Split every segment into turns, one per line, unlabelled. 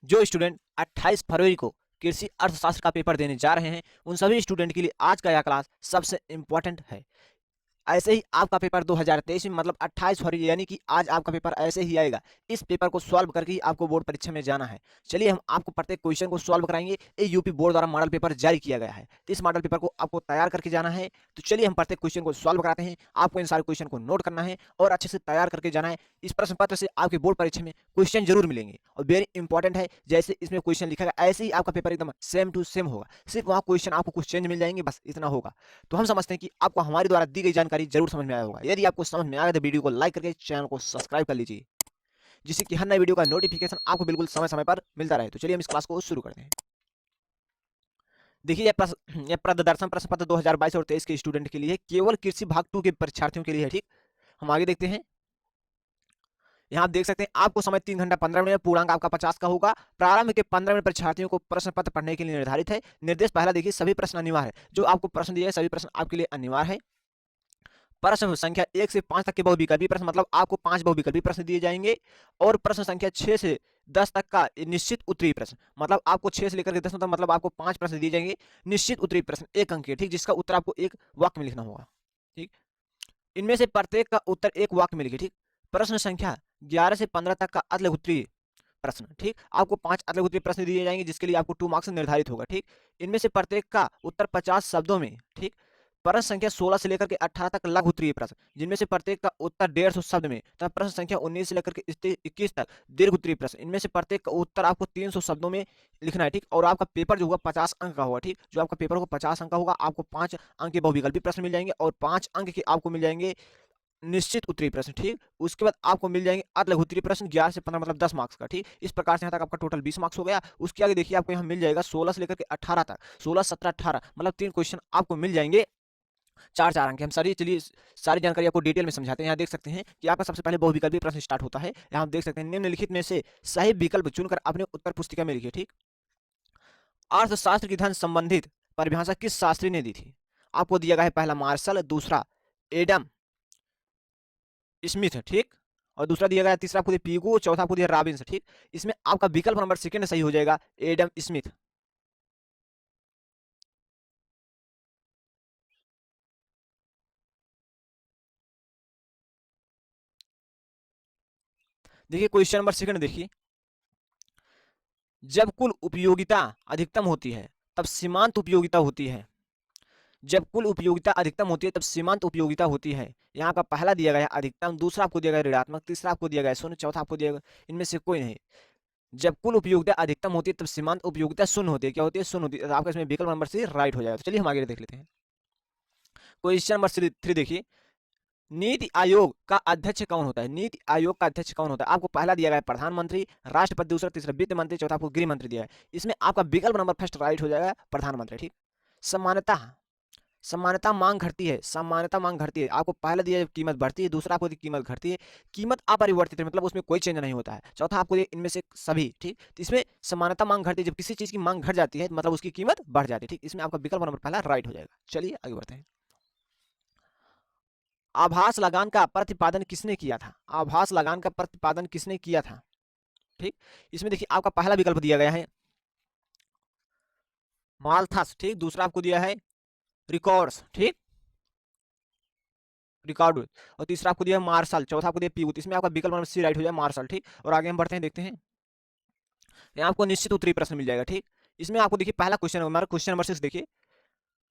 जो स्टूडेंट 28 फरवरी को कृषि अर्थशास्त्र का पेपर देने जा रहे हैं, उन सभी स्टूडेंट के लिए आज का यह क्लास सबसे इम्पोर्टेंट है। ऐसे ही आपका पेपर 2023 में मतलब 28 फरवरी यानी कि आज आपका पेपर ऐसे ही आएगा। इस पेपर को सॉल्व करके ही आपको बोर्ड परीक्षा में जाना है। चलिए हम आपको प्रत्येक क्वेश्चन को सॉल्व कराएंगे। ये यूपी बोर्ड द्वारा मॉडल पेपर जारी किया गया है। इस मॉडल पेपर को आपको तैयार करके जाना है। तो चलिए हम प्रत्येक क्वेश्चन को सॉल्व कराते हैं। आपको इन सारे क्वेश्चन को नोट करना है और अच्छे से तैयार करके जाना है। इस प्रश्न पत्र से आपके बोर्ड परीक्षा में क्वेश्चन जरूर मिलेंगे और वेरी इंपॉर्टेंट है। जैसे इसमें क्वेश्चन लिखा गया ऐसे ही आपका पेपर एकदम सेम टू सेम होगा। सिर्फ वहाँ क्वेश्चन आपको कुछ चेंज मिल जाएंगे, बस इतना होगा। तो हम समझते हैं कि आपको हमारे द्वारा दी गई जानकारी जरूर समझ में आया होगा। यदि आपको समझ में आया तो वीडियो को लाइक करके चैनल को सब्सक्राइब कर लीजिए, जिससे कि हर नए वीडियो का नोटिफिकेशन आपको बिल्कुल समय समय पर मिलता रहे। तो चलिए हम इस क्लास को शुरू करते हैं। देखिए यह प्रदर्शन प्रश्न पत्र 2022 और 23 के स्टूडेंट के लिए है, केवल कृषि भाग 2 के परीक्षार्थियों के लिए है। ठीक, हम आगे देखते हैं। यहाँ आप देख सकते हैं आपको समय 3 घंटा 15 मिनट, पूर्णांक आपका 50 का होगा। प्रारंभ के 15 मिनट परीक्षार्थियों को प्रश्न पत्र पढ़ने के लिए निर्धारित है। निर्देश पहला देखिए, सभी प्रश्न अनिवार्य है। जो आपको प्रश्न दिए सभी प्रश्न आपके लिए अनिवार्य है। प्रश्न संख्या 1 से 5 तक के बहुविकल्पी प्रश्न, मतलब आपको 5 बहुविकल्पी प्रश्न दिए जाएंगे। और प्रश्न संख्या 6 से 10 तक का निश्चित उत्तरीय प्रश्न, मतलब आपको 6 से लेकर के 10 तक मतलब आपको 5 प्रश्न दिए जाएंगे। निश्चित उत्तरीय प्रश्न 1 अंक के, ठीक, जिसका उत्तर आपको एक वाक्य में लिखना होगा। ठीक, इनमें से प्रत्येक का उत्तर एक वाक्य में लिखिए। ठीक, प्रश्न संख्या 11 से 15 तक का अतल उत्तरीय प्रश्न, ठीक, आपको 5 अतल उत्तरीय प्रश्न दिए जाएंगे, जिसके लिए आपको 2 मार्क्स निर्धारित होगा। ठीक, इनमें से प्रत्येक का उत्तर 50 शब्दों में। ठीक, प्रश्न संख्या 16 से लेकर के 18 तक लघु उत्तरीय प्रश्न, जिनमें से प्रत्येक का उत्तर 150 शब्द में, तथा प्रश्न संख्या 19 से लेकर के 21 तक दीर्घ उत्तरीय प्रश्न, इनमें से प्रत्येक का उत्तर आपको 300 शब्दों में लिखना है। ठीक, और आपका पेपर जो होगा 50 अंक का होगा। ठीक, जो आपका पेपर होगा 50 अंक का होगा। आपको 5 अंक के बहुविकल्पी प्रश्न मिल जाएंगे और 5 अंक के आपको मिल जाएंगे निश्चित उत्तरीय प्रश्न। ठीक, उसके बाद आपको मिल जाएंगे अर्ध लघु उत्तरीय प्रश्न 11 से 15 मतलब 10 मार्क्स का। ठीक, इस प्रकार से यहाँ तक आपका टोटल 20 मार्क्स हो गया। उसके आगे देखिए आपको यहाँ मिल जाएगा 16 से लेकर के 18 तक, 16 17 18 मतलब 3 क्वेश्चन आपको मिल जाएंगे 4 अंक। हम सारी चलिए सारी जानकारी आपको डिटेल में समझाते हैं। यहाँ देख सकते हैं कि आपका सबसे पहले बहुविकल्पी प्रश्न स्टार्ट होता है। यहाँ आप देख सकते हैं निम्नलिखित में से सही विकल्प चुनकर अपने उत्तर पुस्तिका में लिखिए। ठीक, अर्थशास्त्र की धन संबंधित परिभाषा किस शास्त्री ने दी थी? आपको दिया गया है पहला मार्शल, दूसरा एडम स्मिथ, ठीक, और दूसरा दिया गया, तीसरा आपको दिया पीगू, चौथा आपको दिया रॉबिन्स। ठीक, इसमें आपका विकल्प नंबर सेकंड सही हो जाएगा, एडम स्मिथ। देखिए क्वेश्चन नंबर सेकंड देखिए, जब कुल उपयोगिता अधिकतम होती है तब सीमांत उपयोगिता होती है। जब कुल उपयोगिता अधिकतम होती है तब सीमांत उपयोगिता होती है। यहाँ का पहला दिया गया है अधिकतम, दूसरा आपको दिया गया ऋणात्मक, तीसरा आपको दिया गया शून्य, चौथा आपको दिया गया, इनमें से कोई नहीं। जब कुल उपयोगिता अधिकतम होती है तब सीमांत उपयोगिता शून्य होती है। क्या होती है? शून्य होती है। तो आपका इसमें विकल्प नंबर सी राइट हो जाएगा। तो चलिए हम आगे देख लेते हैं। क्वेश्चन नंबर 3 देखिए, नीति आयोग का अध्यक्ष कौन होता है? नीति आयोग का अध्यक्ष कौन होता है? आपको पहला दिया गया है प्रधानमंत्री, राष्ट्रपति, दूसरा तीसरा वित्त मंत्री, चौथा आपको गृह मंत्री दिया है। इसमें आपका विकल्प नंबर फर्स्ट राइट हो जाएगा, प्रधानमंत्री। ठीक, सामान्यता सामान्यता मांग घटती है, सामान्यता मांग घटती है। आपको पहला दिया है कीमत बढ़ती है, दूसरा आपको कीमत घटती है, कीमत अपरिवर्तित है, मतलब उसमें कोई चेंज नहीं होता है। चौथा आपको इनमें से सभी। ठीक, तो इसमें समानता मांग घटती है, जब किसी चीज की मांग घट जाती है मतलब उसकी कीमत बढ़ जाती है। ठीक, इसमें आपका विकल्प नंबर पहला राइट हो जाएगा। चलिए आगे बढ़ते हैं। आभास लगान का प्रतिपादन किसने किया था? आभास लगान का प्रतिपादन किसने किया था? ठीक, इसमें देखिए आपका पहला विकल्प दिया गया है माल्थस। ठीक, दूसरा आपको दिया है रिकॉर्ड्स। ठीक, रिकॉर्ड, और तीसरा आपको दिया है मार्शल, चौथा आपको दिया पीयूष। इसमें आपका विकल्प नंबर सी राइट हो जाए, मार्शल। ठीक, और आगे हम बढ़ते हैं, देखते हैं। यहाँ आपको निश्चित उत्तरीय प्रश्न मिल जाएगा। ठीक, इसमें आपको देखिए पहला क्वेश्चन हमारा क्वेश्चन नंबर 6 देखिए,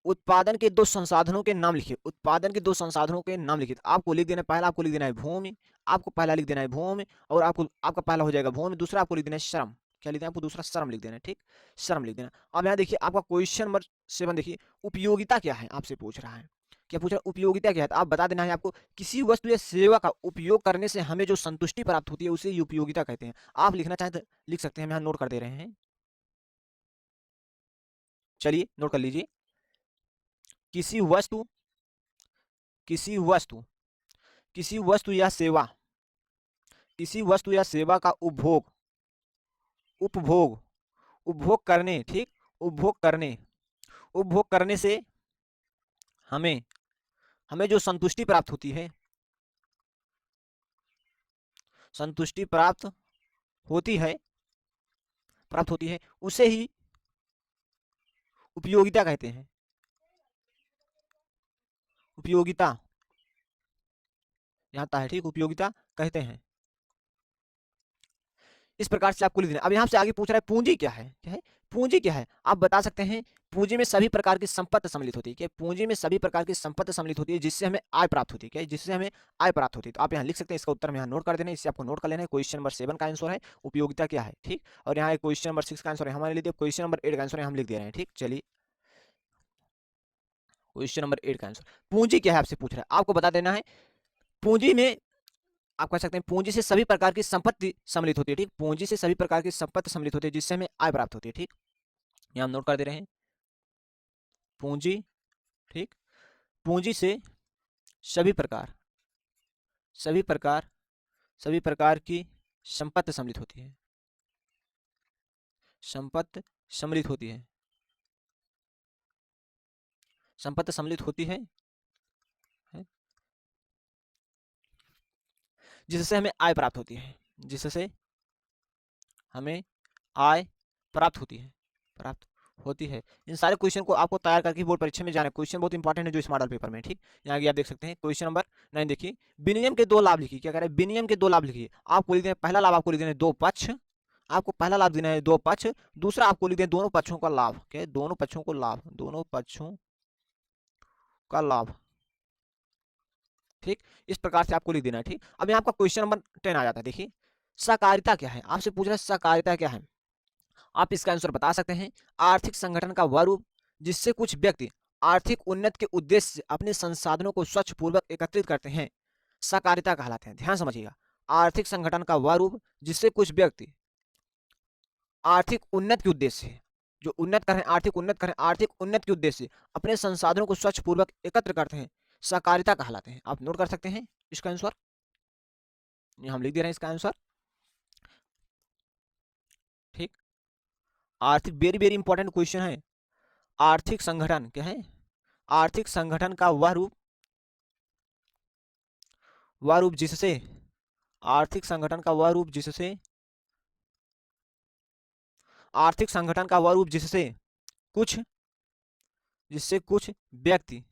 उत्पादन के 2 संसाधनों के नाम लिखिए। उत्पादन के 2 संसाधनों के नाम लिखिए। आपको लिख देना है, पहला आपको लिख देना है भूमि, आपको पहला लिख देना है भूमि, और आपको आपका पहला हो जाएगा भूमि, दूसरा आपको लिख देना है श्रम। क्या लिख देना है आपको? दूसरा श्रम लिख देना है। ठीक, श्रम लिख देना। अब यहाँ देखिए आपका क्वेश्चन नंबर 7 देखिए, उपयोगिता क्या है आपसे पूछ रहा है। क्या पूछ रहा है? उपयोगिता क्या है? तो आप बता देना है आपको, किसी वस्तु या सेवा का उपयोग करने से हमें जो संतुष्टि प्राप्त होती है उसे उपयोगिता कहते हैं। आप लिखना चाहें तो लिख सकते हैं, हम यहाँ नोट कर दे रहे हैं। चलिए नोट कर लीजिए। किसी वस्तु किसी वस्तु किसी वस्तु या सेवा किसी वस्तु या सेवा का उपभोग उपभोग उपभोग करने, ठीक, उपभोग करने से हमें हमें जो संतुष्टि प्राप्त होती है, संतुष्टि प्राप्त होती है, प्राप्त होती है उसे ही उपयोगिता कहते हैं। उपयोगिता यहाँ आता है, ठीक, उपयोगिता कहते हैं। इस प्रकार से आपको लिख देना। अब यहाँ से आगे पूछ रहा है पूंजी क्या है, क्या है पूंजी क्या है, आप बता सकते हैं पूंजी में सभी प्रकार की संपत्ति सम्मिलित होती है। क्या पूंजी में सभी प्रकार की संपत्ति सम्मिलित होती है जिससे हमें आय प्राप्त होती है, क्या जिससे हमें आय प्राप्त होती है। तो आप यहाँ लिख सकते हैं, इसका उत्तर में यहाँ नोट कर देना, इससे आपको नोट कर लेना है। क्वेश्चन नंबर 7 का आंसर है उपयोगिता क्या है, ठीक। और यहाँ क्वेश्चन नंबर 6 का आंसर है हमारे लिए, क्वेश्चन नंबर 8 का आंसर हम लिख दे रहे हैं, ठीक। चलिए क्वेश्चन नंबर 8 का आंसर पूंजी क्या है आपसे पूछ रहा है, आपको बता देना है। पूंजी में आप कह सकते हैं पूंजी से सभी प्रकार की संपत्ति सम्मिलित होती है, ठीक। पूंजी से सभी प्रकार की संपत्ति सम्मिलित होती है जिससे हमें आय प्राप्त होती है, ठीक। यहाँ हम नोट कर दे रहे हैं पूंजी, ठीक। पूंजी से सभी प्रकार सभी प्रकार की संपत्ति सम्मिलित होती है, संपत्ति सम्मिलित होती है, संपत्ति सम्मिलित होती है जिससे हमें आय प्राप्त होती है, जिससे हमें आय प्राप्त होती है, प्राप्त होती है। इन सारे क्वेश्चन को आपको तैयार करके बोर्ड परीक्षा में जाना है। क्वेश्चन बहुत इंपॉर्टेंट है जो इस मॉडल पेपर में, ठीक। यहाँ आगे आप देख सकते हैं क्वेश्चन नंबर 9 देखिए, विनिमय के दो लाभ लिखिए। क्या कह रहे हैं, विनिमय के दो लाभ लिखिए। आपको लिख दें पहला लाभ, आपको लिख देना है दो पक्ष, आपको पहला लाभ देना है दो पक्ष, दूसरा आपको लिख दें दोनों पक्षों का लाभ। क्या दोनों पक्षों को लाभ, दोनों पक्षों का लाभ, ठीक। इस प्रकार से आपको लिख देना है, ठीक। अब यहाँ आपका क्वेश्चन नंबर 10 आ जाता है। देखिए सहकारिता क्या है, आपसे पूछ रहा है सहकारिता क्या है। आप इसका आंसर बता सकते हैं आर्थिक संगठन का वह रूप जिससे कुछ व्यक्ति आर्थिक उन्नति के उद्देश्य से अपने संसाधनों को स्वच्छ पूर्वक एकत्रित करते हैं, सहकारिता कहलाते हैं। ध्यान समझिएगा, आर्थिक संगठन का वह रूप जिससे कुछ व्यक्ति आर्थिक उन्नति के उद्देश्य से, जो उन्नत कर रहे हैं, आर्थिक उन्नत कर रहे हैं, आर्थिक उन्नति के उद्देश्य से अपने संसाधनों को स्वच्छ पूर्वक एकत्र करते हैं, सहकारिता कहलाते हैं। आप नोट कर सकते हैं इसका आंसर, हम लिख दे रहे हैं इसका आंसर, ठीक। आर्थिक वेरी वेरी इंपॉर्टेंट क्वेश्चन है। आर्थिक संगठन क्या है, आर्थिक संगठन का वह रूप जिससे, आर्थिक संगठन का वह रूप जिससे, आर्थिक संगठन का वह रूप जिससे कुछ व्यक्ति,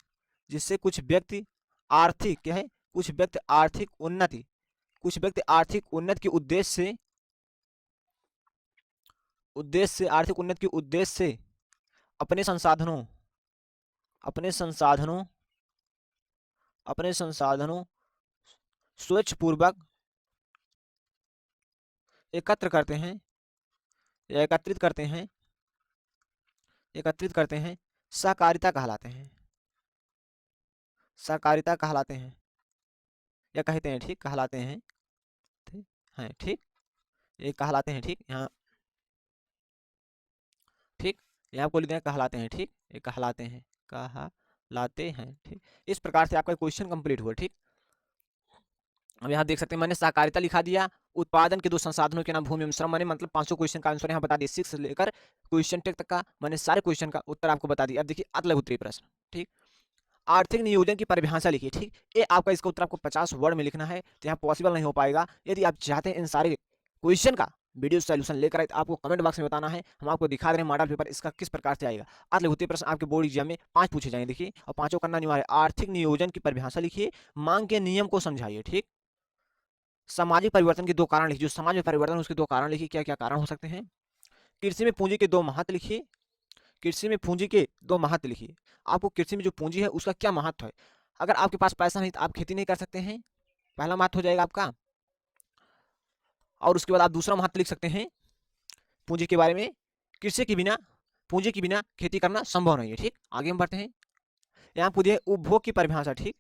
जिससे कुछ व्यक्ति आर्थिक क्या है, कुछ व्यक्ति आर्थिक उन्नति, कुछ व्यक्ति आर्थिक उन्नति के उद्देश्य से, आर्थिक उन्नति के उद्देश्य से अपने संसाधनों, अपने संसाधनों, अपने संसाधनों स्वच्छ पूर्वक एकत्र करते हैं, या एकत्रित करते हैं, एकत्रित करते हैं, सहकारिता कहलाते हैं, सहकारिता कहलाते हैं, या कहते हैं, ठीक, कहलाते हैं, ठीक है, ठीक, ये कहलाते हैं, ठीक। यहाँ ठीक, यहाँ आपको लिखना है कहलाते हैं, ठीक, ये कहलाते हैं, कहलाते हैं, ठीक। इस प्रकार से आपका क्वेश्चन कंप्लीट हुआ, ठीक। अब यहाँ देख सकते हैं मैंने सहकारिता लिखा दिया, उत्पादन के दो संसाधनों के नाम भूमि एवं श्रम, मैंने मतलब 500 क्वेश्चन का आंसर यहाँ बता दिया, 6 से लेकर क्वेश्चन टेक तक का मैंने सारे क्वेश्चन का उत्तर आपको बता दिया। अब देखिए अगला उत्तरीय प्रश्न, ठीक। आर्थिक नियोजन की परिभाषा लिखिए, ठीक। ये आपका इसका उत्तर आपको 50 वर्ड में लिखना है, तो यहाँ पॉसिबल नहीं हो पाएगा। यदि आप चाहते हैं इन सारे क्वेश्चन का वीडियो सॉल्यूशन लेकर आए तो आपको कमेंट बॉक्स में बताना है, हम आपको दिखा रहे हैं मॉडल पेपर इसका किस प्रकार से आएगा। अगले होते प्रश्न आपके बोर्ड एग्जाम में 5 पूछे जाएंगे, देखिए, और 5 करना अनिवार्य। आर्थिक नियोजन की परिभाषा लिखिए, मांग के नियम को समझाइए, ठीक। सामाजिक परिवर्तन के 2 कारण लिखिए, जो समाज में परिवर्तन उसके 2 कारण लिखिए, क्या क्या कारण हो सकते हैं। कृषि में पूंजी के 2 महत्व लिखिए, कृषि में पूंजी के 2 महत्व लिखिए। आपको कृषि में जो पूंजी है उसका क्या महत्व है। अगर आपके पास पैसा नहीं तो आप खेती नहीं कर सकते हैं, पहला महत्व हो जाएगा आपका। और उसके बाद आप दूसरा महत्व लिख सकते हैं पूंजी के बारे में, कृषि के बिना, पूंजी के बिना खेती करना संभव नहीं है, ठीक। आगे हम बढ़ते हैं, यहाँ पूछे उपभोग की परिभाषा, ठीक।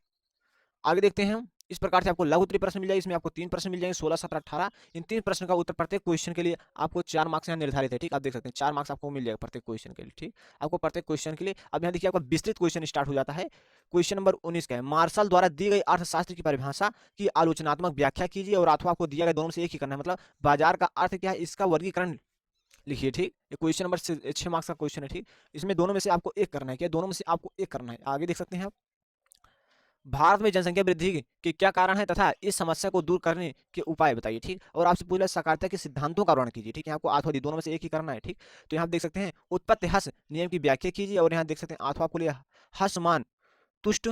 आगे देखते हैं हम, इस प्रकार से आपको लघु उत्तरीय प्रश्न मिल जाएगा, इसमें आपको 3 प्रश्न मिल जाएंगे, 16, 17, 18। इन 3 प्रश्न का उत्तर प्रत्येक क्वेश्चन के लिए आपको 4 मार्क्स यहाँ निर्धारित है, ठीक। आप देख सकते हैं 4 मार्क्स आपको मिल जाएगा प्रत्येक क्वेश्चन के लिए, ठीक। आपको प्रत्येक क्वेश्चन के लिए। अब यहाँ देखिए आपका विस्तृत क्वेश्चन स्टार्ट हो जाता है। क्वेश्चन नंबर 19 का है, मार्शल द्वारा दी गई अर्थशास्त्र की परिभाषा की आलोचनात्मक व्याख्या कीजिए, और अथवा आपको दिया गया दोनों से एक ही करना है, मतलब बाजार का अर्थ क्या है इसका वर्गीकरण लिखिए, ठीक। ये क्वेश्चन नंबर 6 मार्क्स का क्वेश्चन है, ठीक। इसमें दोनों में से आपको एक करना है, क्या दोनों में से आपको एक करना है। आगे देख सकते हैं आप, भारत में जनसंख्या वृद्धि के क्या कारण है तथा इस समस्या को दूर करने के उपाय बताइए, ठीक। और आपसे पूछा सकारात्मक के सिद्धांतों का वर्णन कीजिए, ठीक। यहाँ आपको अथवा दोनों में से एक ही करना है, ठीक। तो यहाँ आप देख सकते हैं उत्पत्ति हस नियम की व्याख्या कीजिए, और यहाँ देख सकते हैं अथवा आपको लिया हसमान तुष्ट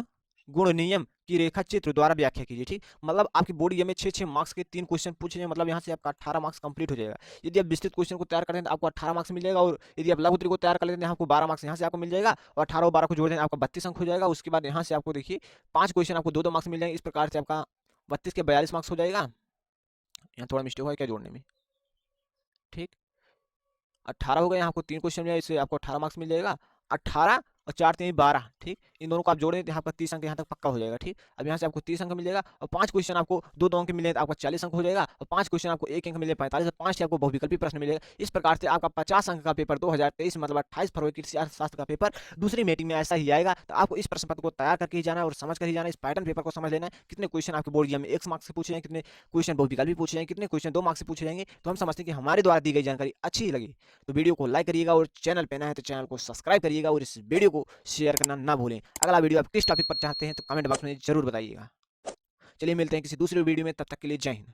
गुण नियम की रेखा चित्र द्वारा व्याख्या कीजिए, ठीक। मतलब आपकी बोर्ड में 6 मार्क्स के 3 क्वेश्चन पूछे जाए, मतलब यहाँ से आपका 18 मार्क्स कंप्लीट हो जाएगा। यदि आप विस्तृत क्वेश्चन को तैयार करते हैं तो आपको 18 मार्क्स मिल जाएगा, और यदि आप लघु उत्तरी को तैयार कर लेते हैं आपको 12 मार्क्स यहाँ से आपको मिल जाएगा, और 18 और 12 को जोड़ दें आपका 32 अंक हो जाएगा। उसके बाद यहाँ से आपको देखिए 5 क्वेश्चन आपको 2-2 मार्क्स मिल जाएंगे। इस प्रकार से आपका 32 के 42 मार्क्स हो जाएगा। यहाँ थोड़ा मिस्टेक हुआ है क्या जोड़ने में, ठीक। 18 हो गए, यहाँ आपको 3 क्वेश्चन मिला, इससे आपको 18 मार्क्स मिल जाएगा। 18 और 4 3 12, ठीक। इन दोनों को आप जोड़ें तो यहाँ पर 30 अंक यहाँ तक पक्का हो जाएगा, ठीक। अब यहाँ से आपको 30 अंक मिल जाएगा, और 5 क्वेश्चन आपको 2-2 अंक मिले तो आपका 40 अंक हो जाएगा, और 5 क्वेश्चन आपको 1 अंक मिले 45, और 5 आपको बहुविकल्पी प्रश्न मिलेगा। इस प्रकार से आपका 50 अंक का पेपर 2023 मतलब 28 फरवरी कृषि अर्थशास्त्र का पेपर दूसरी मीटिंग में ऐसा ही आएगा। तो आपको इस प्रश्न पत्र को तैयार करके ही जाना है और समझ कर ही जाना है। इस पैटर्न पेपर को समझ लेना है, कितने क्वेश्चन आपके बोर्ड एग्जाम में 1 मार्क्स से पूछे जाएंगे, कितने क्वेश्चन बहुविकल्पी पूछे जाएंगे, कितने क्वेश्चन 2 मार्क्स से पूछे जाएंगे। तो हम समझते हैं कि हमारे द्वारा दी गई जानकारी अच्छी ही लगी तो वीडियो को लाइक करिएगा, और चैनल पे नया है तो चैनल को सब्सक्राइब करिएगा, और इस वीडियो को शेयर करना ना भूलें। अगला वीडियो आप किस टॉपिक पर चाहते हैं तो कमेंट बॉक्स में जरूर बताइएगा। चलिए मिलते हैं किसी दूसरे वीडियो में, तब तक के लिए जय हिंद।